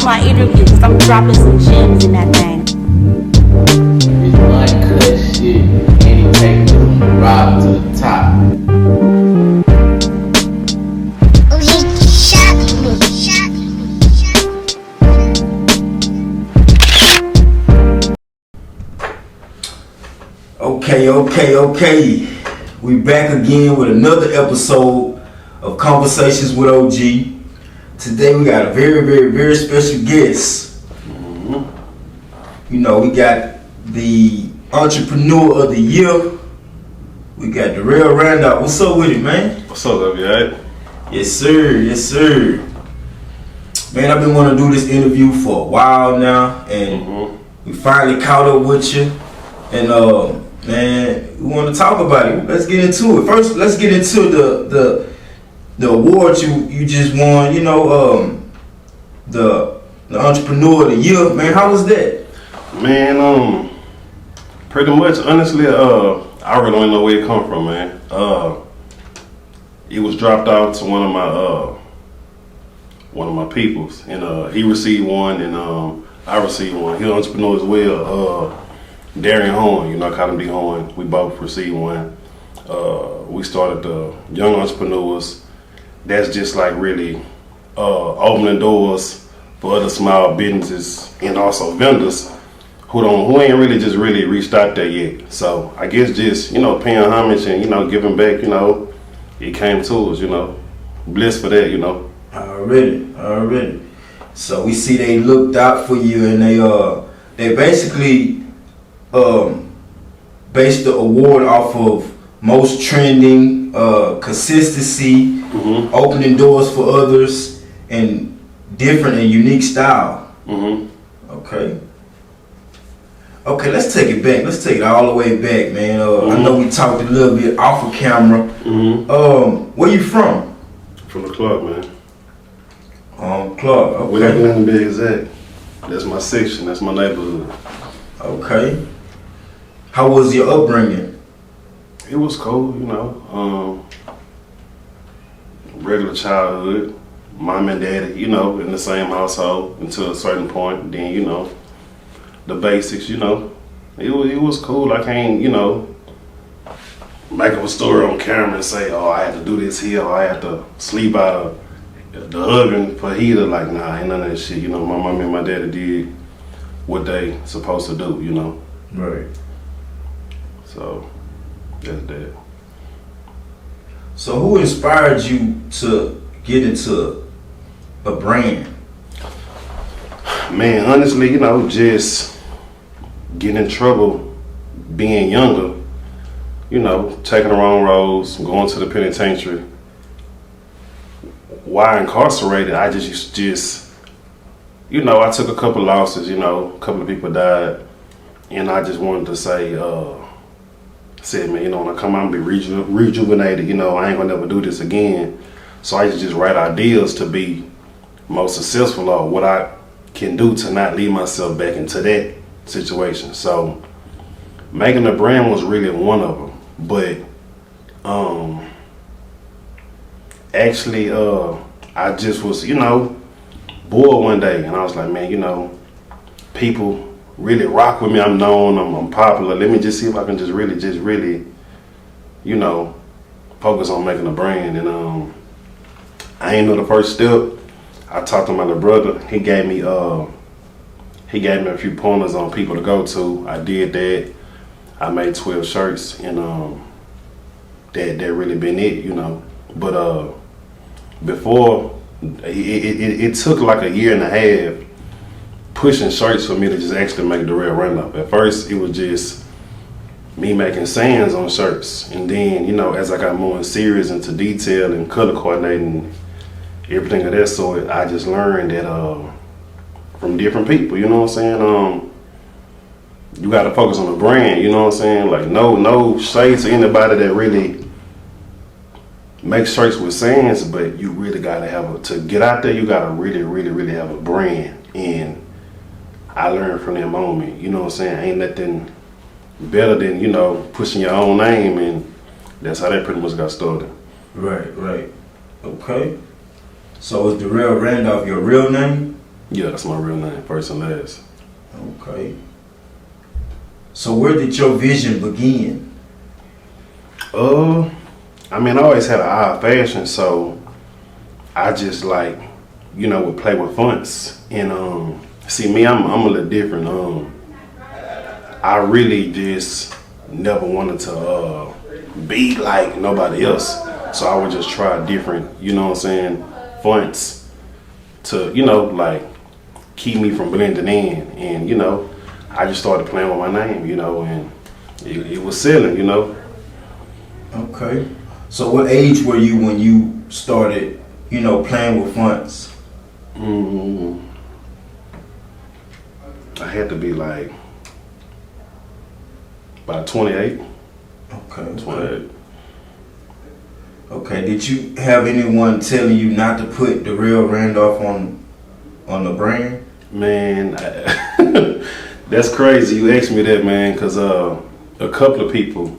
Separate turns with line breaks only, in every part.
my interview because I'm dropping some gems in that thing.
It's uncut shit, and he take it from the rock to the top.
Okay. We back again with another episode of Conversations with OG. Today we got a very special guest. You know, we got the Entrepreneur of the Year. We got Dorail Randolph. What's up with it, man?
What's up, you alright?
Yes, sir. Man, I've been wanting to do this interview for a while now, and we finally caught up with you. And man, we want to talk about it. Let's get into it. First, let's get into the award you just won. You know, the Entrepreneur of the Year. Man, how was that?
Man, pretty much, honestly, I really don't know where it come from, man. It was dropped out to one of my peoples, and he received one, and I received one. He's an entrepreneur as well. Darian Horn, you know, I call him D Horn. We both received one. We started the Young Entrepreneurs. That's just like really opening doors for other small businesses and also vendors who ain't really just really reached out there yet. So I guess just, you know, paying homage and, you know, giving back, you know, it came to us, you know. Blessed for that, you know.
Already. So we see they looked out for you, and they basically based the award off of most trending, consistency, opening doors for others, and different and unique style. Okay, let's take it back. Let's take it all the way back, man. I know we talked a little bit off of camera. Where you from?
From the club, man.
Club. Okay.
Where that be exact? That's my section. That's my neighborhood.
Okay. How was your upbringing?
It was cool, you know. Regular childhood. Mom and daddy, you know, in the same household until a certain point. Then, you know, the basics, you know. It was cool. I can't, you know, make up a story on camera and say, oh, I had to do this here, or I had to sleep out of the oven for heater. Like, nah, ain't none of that shit. You know, my mom and my daddy did what they supposed to do, you know.
Right.
So, that's that.
So who inspired you to get into a brand?
Man, honestly, you know, just getting in trouble, being younger, you know, taking the wrong roads, going to the penitentiary. While incarcerated, I just, you know, I took a couple losses, you know, a couple of people died, and I just wanted to say, said, man, you know, when I come out and be rejuvenated, you know, I ain't gonna never do this again. So I used to just write ideas to be most successful, or what I can do to not leave myself back into that situation. So making a brand was really one of them. But actually, I just was, you know, bored one day, and I was like, man, you know, people really rock with me. I'm known, I'm popular. Let me just see if I can just really, you know, focus on making a brand. And I ain't know the first step. I talked to my little brother. He gave me a few pointers on people to go to. I did that. I made 12 shirts, and that really been it, you know. But before, it took like a year and a half pushing shirts for me to just actually make Dorail Randolph. At first, it was just me making sayings on shirts, and then, you know, as I got more serious into detail and color coordinating, everything of that sort, I just learned that from different people, you know what I'm saying? You got to focus on the brand, you know what I'm saying? Like, no shade to anybody that really makes shirts with sayings, but you really got to to get out there, you got to really have a brand. And I learned from that moment, you know what I'm saying? Ain't nothing better than, you know, pushing your own name, and that's how that pretty much got started.
Right. Okay. So is Dorail Randolph your real name?
Yeah, that's my real name, first and last.
Okay. So where did your vision begin?
I mean, I always had an eye of fashion, so I just like, would play with fonts. And see me, I'm a little different. I really just never wanted to be like nobody else. So I would just try different, fonts to, like keep me from blending in. And, I just started playing with my name, and it was selling,
Okay. So what age were you when you started, playing with fonts?
I had to be like about 28.
Okay.
28.
Okay. Did you have anyone telling you not to put Dorail Randolph on the brand?
Man, that's crazy. You asked me that, man, because a couple of people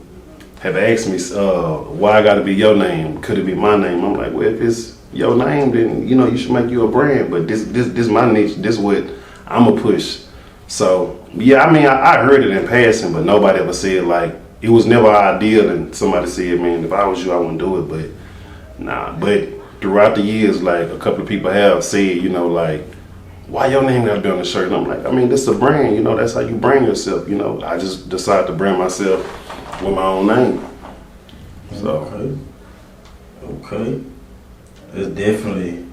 have asked me why I got to be your name. Could it be my name? I'm like, well, if it's your name, then you should make you a brand. But this my niche. This what I'm a push. So yeah, I mean, I heard it in passing, but nobody ever said like it was never ideal. And somebody said, man, if I was you, I wouldn't do it. But nah. But throughout the years, like a couple of people have said, like, why your name got to be on the shirt? And I'm like, I mean, this is a brand. That's how you brand yourself. I just decided to brand myself with my own name. So
Okay. It's definitely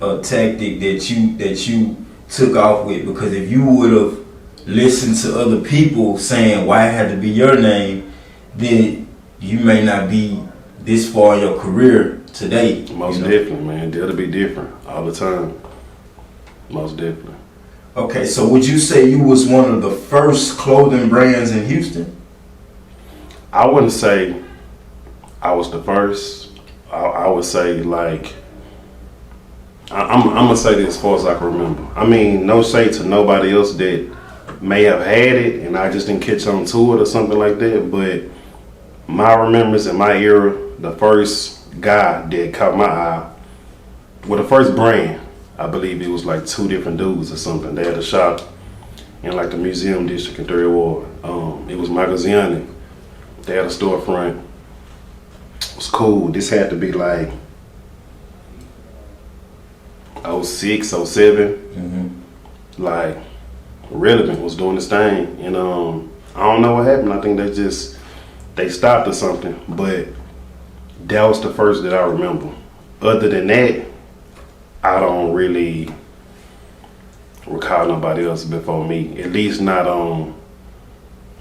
a tactic that you took off with, because if you would have listened to other people saying why it had to be your name, then you may not be this far in your career today.
Most definitely, man. That'll be different all the time. Most definitely.
Okay, so would you say you was one of the first clothing brands in Houston?
I wouldn't say I was the first. I would say like I'm gonna say this as far as I can remember. I mean, no shade to nobody else that may have had it and I just didn't catch on to it or something like that. But my remembrance in my era, the first guy that caught my eye, well, the first brand, I believe it was like two different dudes or something. They had a shop in like the museum district in Third Ward. It was Magaziani. They had a storefront. It was cool. This had to be like 06, 07. Like Relevant was doing this thing. And I don't know what happened. I think they stopped or something. But that was the first that I remember. Other than that, I don't really recall nobody else before me. At least not on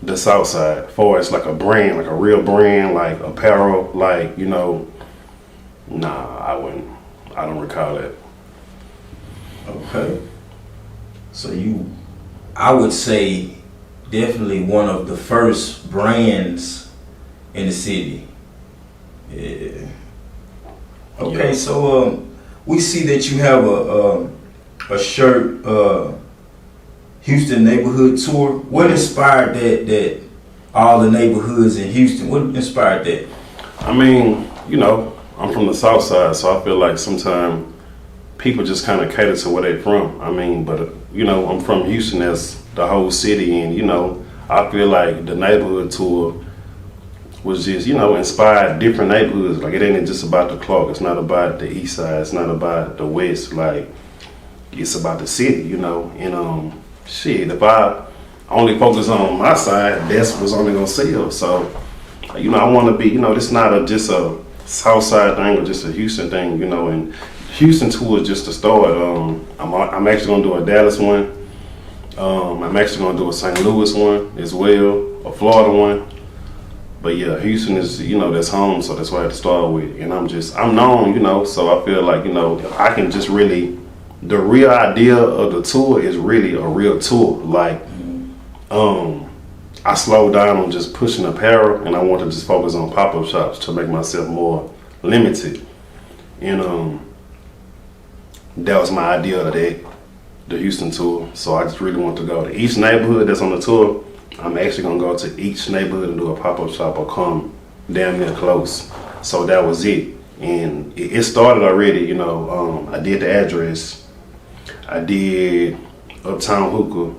the South Side. As far as like a brand, like a real brand, like apparel, like, nah, I wouldn't. I don't recall that.
Okay. So I would say definitely one of the first brands in the city. Yeah. Okay,
Yeah.
so we see that you have a shirt, Houston neighborhood tour. What inspired that all the neighborhoods in Houston? What inspired that?
I mean, I'm from the South Side, so I feel like sometimes people just kind of cater to where they're from. I mean, but I'm from Houston as the whole city, and I feel like the neighborhood tour was just inspired different neighborhoods. Like it ain't just about the Clark. It's not about the East Side. It's not about the West. Like it's about the city, And shit, if I only focus on my side, that's what's only gonna sell. So I want to be. This not just a South Side thing or just a Houston thing. And Houston tour is just a start. I'm actually gonna do a Dallas one. I'm actually gonna do a St. Louis one as well, a Florida one. But yeah, Houston is, that's home, so that's what I had to start with. And I'm known, so I feel like, I can just really, the real idea of the tour is really a real tour. Like, I slowed down on just pushing apparel, and I want to just focus on pop-up shops to make myself more limited. And that was my idea of that, the Houston tour. So I just really want to go to each neighborhood that's on the tour. I'm actually gonna go to each neighborhood and do a pop-up shop or come damn near close. So that was it. And it started already, I did the address. I did Uptown Hookah,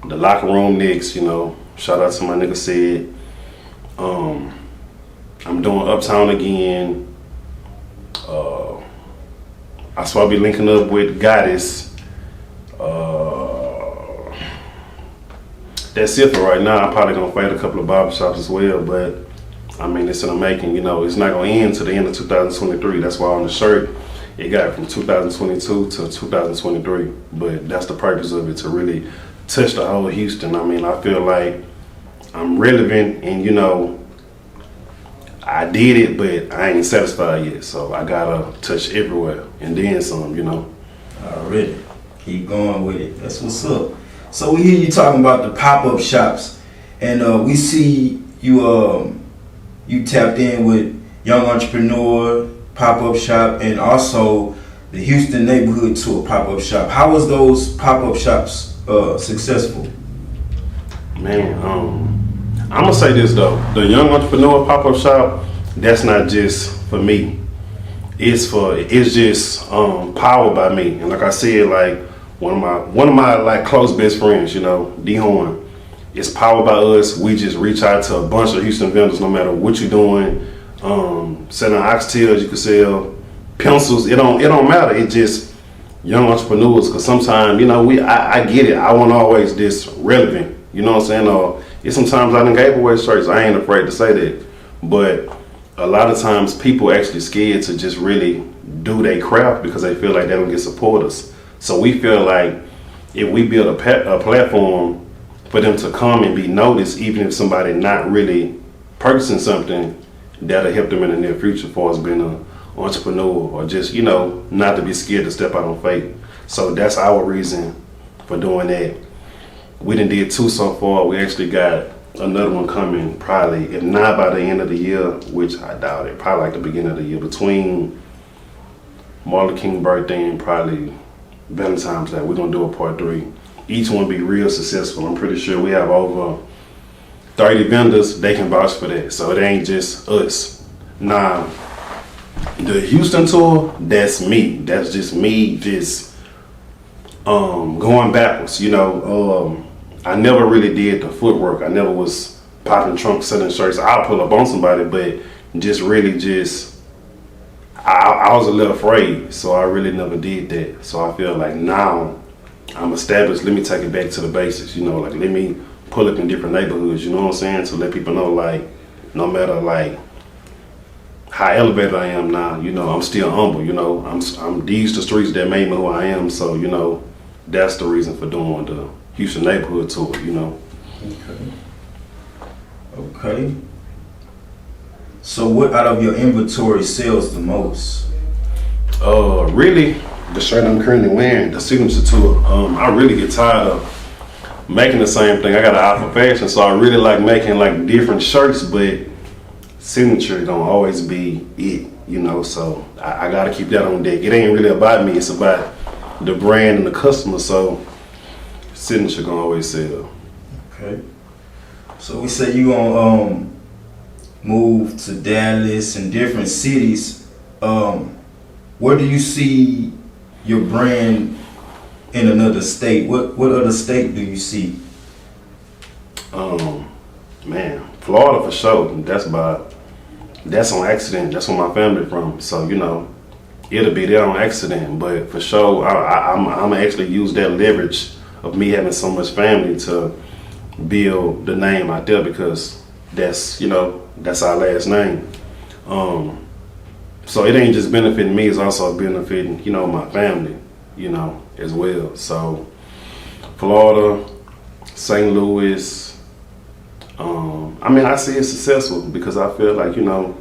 the Locker Room Knicks, you know. Shout out to my nigga Sid. I'm doing Uptown again. I supposed to be linking up with Goddess. That's it for right now. I'm probably gonna fight a couple of barbershops as well, but I mean, it's in the making. You know, it's not gonna end to the end of 2023. That's why on the shirt it got from 2022 to 2023. But that's the purpose of it, to really touch the whole Houston. I mean, I feel like I'm relevant, and you know, I did it, but I ain't satisfied yet. So I gotta touch everywhere and then some. You know.
Already. Keep going with it. That's what's up. So we hear you talking about the pop-up shops, and we see you you tapped in with Young Entrepreneur pop-up shop and also the Houston Neighborhood Tour pop-up shop. How was those pop-up shops successful?
Man, I'm gonna say this though: the Young Entrepreneur pop-up shop, that's not just for me. It's just powered by me, and like I said, like one of my like close best friends, you know, D Horn. It's powered by us. We just reach out to a bunch of Houston vendors, no matter what you're doing. Selling oxtails, you can sell pencils. It don't matter. It just young entrepreneurs. Cause sometimes, you know, I get it. I want always this relevant. You know what I'm saying? Or it's sometimes I done gave away shirts. I ain't afraid to say that. But a lot of times people actually scared to just really do their craft because they feel like they don't get supporters. So we feel like if we build a platform for them to come and be noticed, even if somebody not really purchasing something, that'll help them in the near future as far as being an entrepreneur or just, you know, not to be scared to step out on faith. So that's our reason for doing that. We done did 2 so far. We actually got another one coming probably, if not by the end of the year, which I doubt it, probably like the beginning of the year, between Martin Luther King's birthday and probably Valentine's Day. We're gonna do a part 3. Each one be real successful. I'm pretty sure we have over 30 vendors. They can vouch for that. So it ain't just us. Now, the Houston tour, that's me. That's just me just going backwards. You know, I never really did the footwork. I never was popping trunks, selling shirts. I'll pull up on somebody, but just really I was a little afraid, so I really never did that. So I feel like now I'm established. Let me take it back to the basics, you know, like let me pull up in different neighborhoods, you know what I'm saying? To let people know, like, no matter like how elevated I am now, you know, I'm still humble, you know. I'm these the streets that made me who I am. So, you know, that's the reason for doing the Houston Neighborhood Tour, you know.
Okay. So what out of your inventory sells the most?
Really, the shirt I'm currently wearing, the Signature Tour. I really get tired of making the same thing. I got an eye for fashion, so I really like making like different shirts, but Signature don't always be it, you know. So I gotta keep that on deck. It ain't really about me; it's about the brand and the customer. So Signature gonna always sell.
Okay. So we say you gonna move to Dallas and different cities. Where do you see your brand in another state? What other state do you see?
Man, Florida for sure. That's on accident. That's where my family from. So, you know, it'll be there on accident. But for sure, I'm gonna actually use that leverage of me having so much family to build the name out there, because that's, you know, that's our last name. So it ain't just benefiting me, it's also benefiting, you know, my family, you know, as well. So Florida, St. Louis, I mean, I see it successful because I feel like, you know,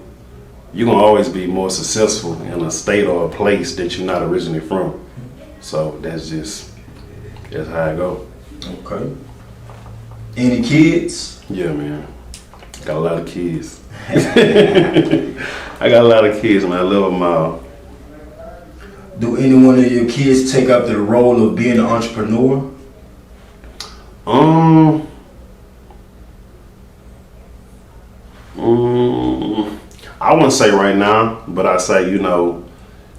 you're gonna always be more successful in a state or a place that you're not originally from. So that's how I go.
Okay. Any kids?
Yeah, man. Got a lot of kids. I got a lot of kids, man. I love them all.
Do any one of your kids take up the role of being an entrepreneur?
I wouldn't say right now, but I say, you know,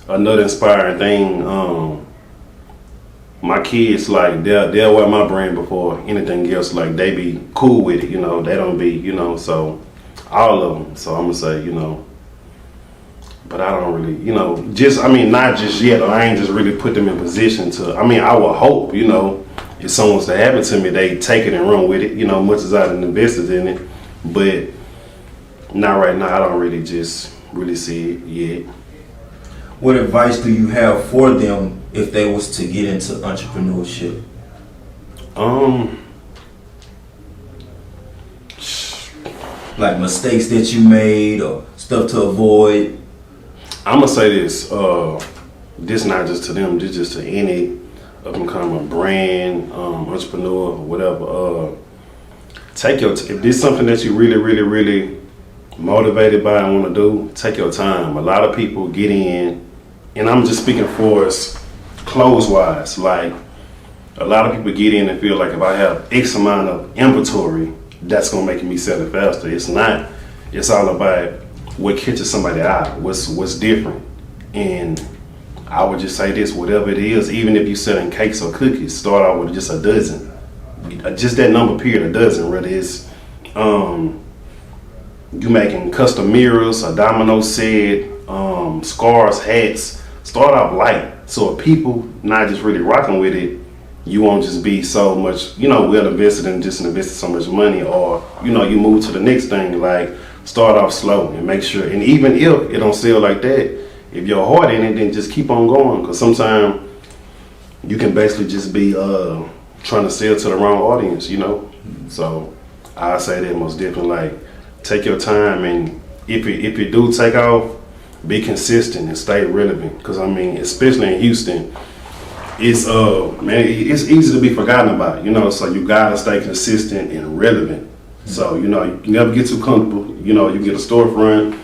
another inspiring thing. My kids, like, they'll wear my brand before anything else. Like, they be cool with it, you know. They don't be, you know, so all of them. So I'm gonna say, you know, but I don't really, you know, not just yet. I ain't just really put them in position to. I mean, I would hope, you know, if something was to happen to me, they take it and run with it, you know, much as I've invested in it. But not right now. I don't really just really see it yet.
What advice do you have for them if they was to get into entrepreneurship? Like mistakes that you made or stuff to avoid.
I'm gonna say this. This not just to them. This just to any up and coming brand, entrepreneur, whatever. If this is something that you really, really, really motivated by and want to do, take your time. A lot of people get in, and I'm just speaking for us clothes wise. Like, a lot of people get in and feel like if I have X amount of inventory, that's gonna make me sell it faster. It's not. It's all about what catches somebody's eye, what's different. And I would just say this: whatever it is, even if you're selling cakes or cookies, start out with just a dozen. Just that number period, a dozen. Whether it's you making custom mirrors, a domino set, scarves, hats. Start off light, so if people not just really rocking with it, you won't just be so much, you know, well invested and just invested so much money, or you know, you move to the next thing. Like, start off slow and make sure. And even if it don't sell like that, if your heart in it, then just keep on going. Because sometimes you can basically just be trying to sell to the wrong audience, you know. So I say that most definitely. Like, take your time, and if it do take off, be consistent and stay relevant. Because I mean, especially in Houston, it's it's easy to be forgotten about, you know. So you gotta stay consistent and relevant. So you know, you never get too comfortable. You know, you get a storefront,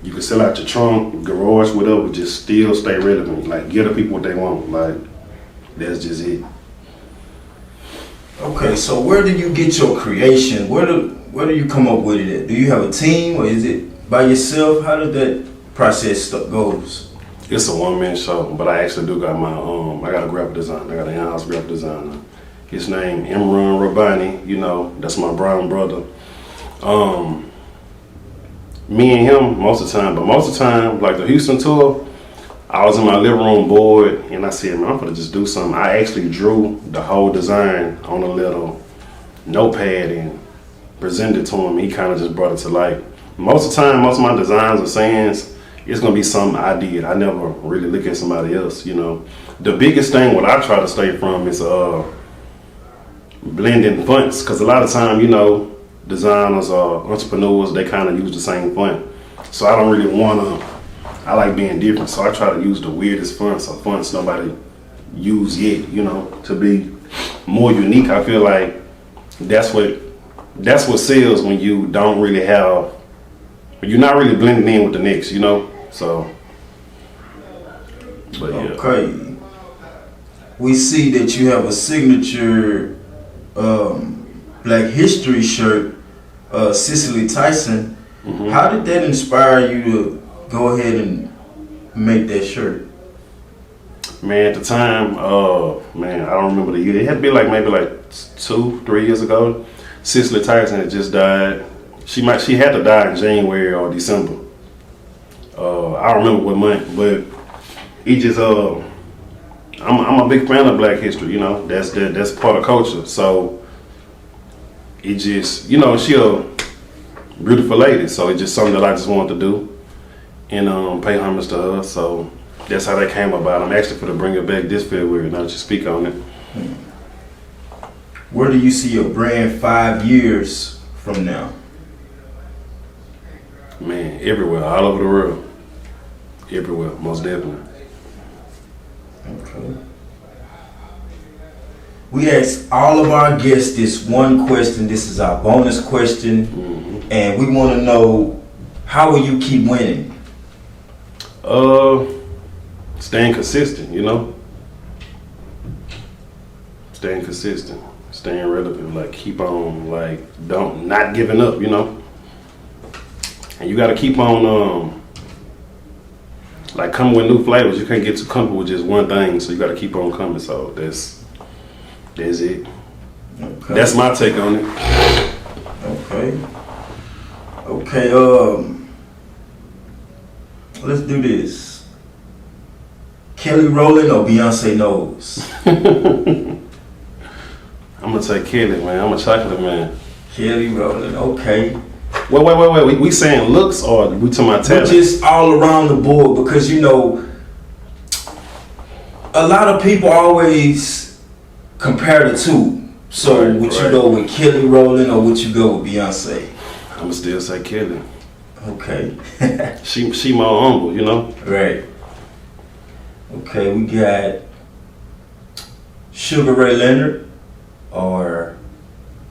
you can sell out your trunk, garage, whatever. Just still stay relevant. Like, give the people what they want. Like, that's just it.
Okay, so where do you get your creation? Where do you come up with it at? Do you have a team, or is it by yourself? How does that process goes?
It's a one-man show, but I actually do got my I got a graphic designer. I got an in-house graphic designer. His name Imran Rabbani. You know, that's my brown brother. Me and him most of the time, but most of the time, like the Houston tour, I was in my living room bored, and I said, man, I'm gonna just do something. I actually drew the whole design on a little notepad and presented it to him. He kind of just brought it to life. Most of the time, most of my designs or sayings, it's gonna be something I did. I never really look at somebody else, you know. The biggest thing what I try to stay from is blending fonts, because a lot of time, you know, designers or entrepreneurs, they kind of use the same font. So I don't really I like being different. So I try to use the weirdest fonts, or fonts nobody used yet, you know, to be more unique. I feel like that's what sells when you don't really have, you're not really blending in with the next, you know. So, but yeah.
Okay. We see that you have a signature Black History shirt, Cicely Tyson.
Mm-hmm.
How did that inspire you to go ahead and make that shirt?
Man, at the time, man, I don't remember the year. It had to be maybe 2-3 years ago. Cicely Tyson had just died. She had to die in January or December. I don't remember what month, but it just I'm a big fan of Black history. You know, that's part of culture. So it just, you know, she a beautiful lady. So it's just something that I just wanted to do and pay homage to her. So that's how that came about. I'm actually going to bring it back this February now that you speak on it.
Where do you see your brand 5 years from now?
Man, everywhere, all over the world. Everywhere, most definitely.
Okay. We ask all of our guests this one question. This is our bonus question. Mm-hmm. And we want to know, how will you keep winning?
Staying consistent, you know? Staying consistent. Staying relevant. Keep on, not giving up, you know? And you got to keep on, like coming with new flavors. You can't get too comfortable with just one thing, so you got to keep on coming. So that's it.
Okay.
That's my take on it.
Okay. Let's do this. Kelly Rowland or Beyonce Knowles?
I'm gonna take Kelly, man. I'm a chocolate man.
Kelly Rowland. Okay.
Wait. We saying looks or we talking about talent?
Just all around the board, because you know, a lot of people always compare the two. So would you go with Kelly Rowland or would you go with Beyonce?
I'ma still say Kelly.
Okay.
She more humble, you know.
Right. Okay, we got Sugar Ray Leonard or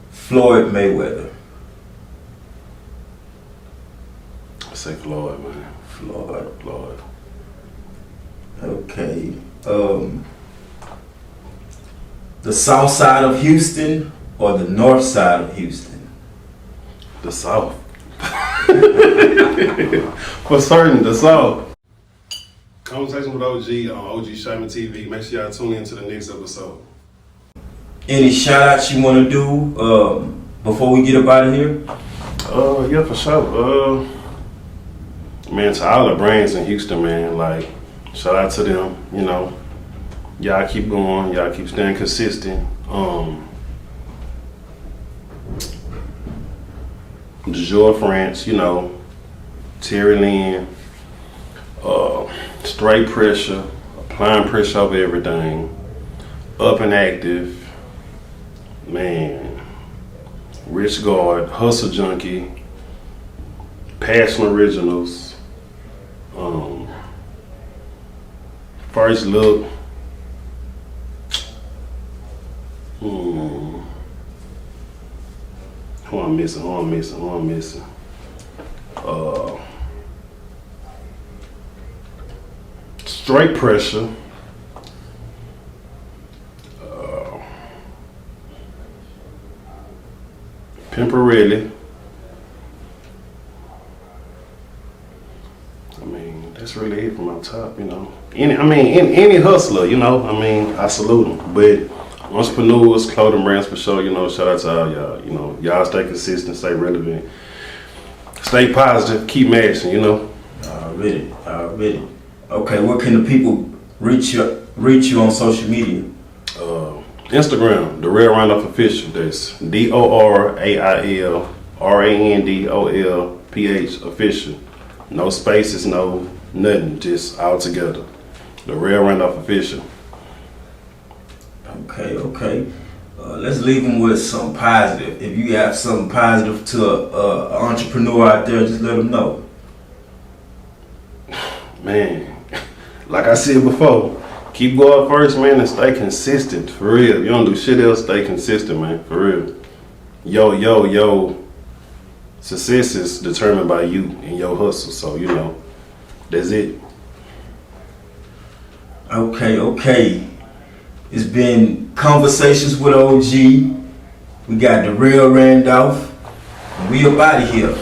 Floyd Mayweather.
I say Floyd, man.
Floyd. Okay. The south side of Houston or the north side of Houston?
The South. For certain, the South. Conversation with OG on OgShotME TV. Make sure y'all tune in to the next episode.
Any shout outs you want to do before we get up out of here?
Yeah, for sure. Man, to all the brands in Houston, man, like, shout out to them, you know. Y'all keep going, y'all keep staying consistent. DeJour France, you know, Terry Lynn, straight pressure, applying pressure over everything, up and active, man, Rich Guard, Hustle Junkie, Passion Originals, First Look, who I'm missing? Straight Pressure, Pimperelli. I mean, that's really it from my top, you know. Any hustler, you know, I salute them. But entrepreneurs, clothing brands for sure, you know, shout out to all y'all. You know, y'all stay consistent, stay relevant, stay positive, keep mashing, you know.
Already. Okay, where can the people reach you on social media?
Instagram, DorailRandolphOfficial. That's DorailRandolph official. No spaces, no nothing, just all together. DorailRandolphOfficial.
Okay. Let's leave them with something positive. If you have something positive to an entrepreneur out there, just let them know.
Man, like I said before, keep going first, man, and stay consistent, for real. You don't do shit else, stay consistent, man, for real. Yo, success is determined by you and your hustle, so, you know, that's it.
Okay. It's been Conversations with OG. We got Dorail Randolph. And we up out of here.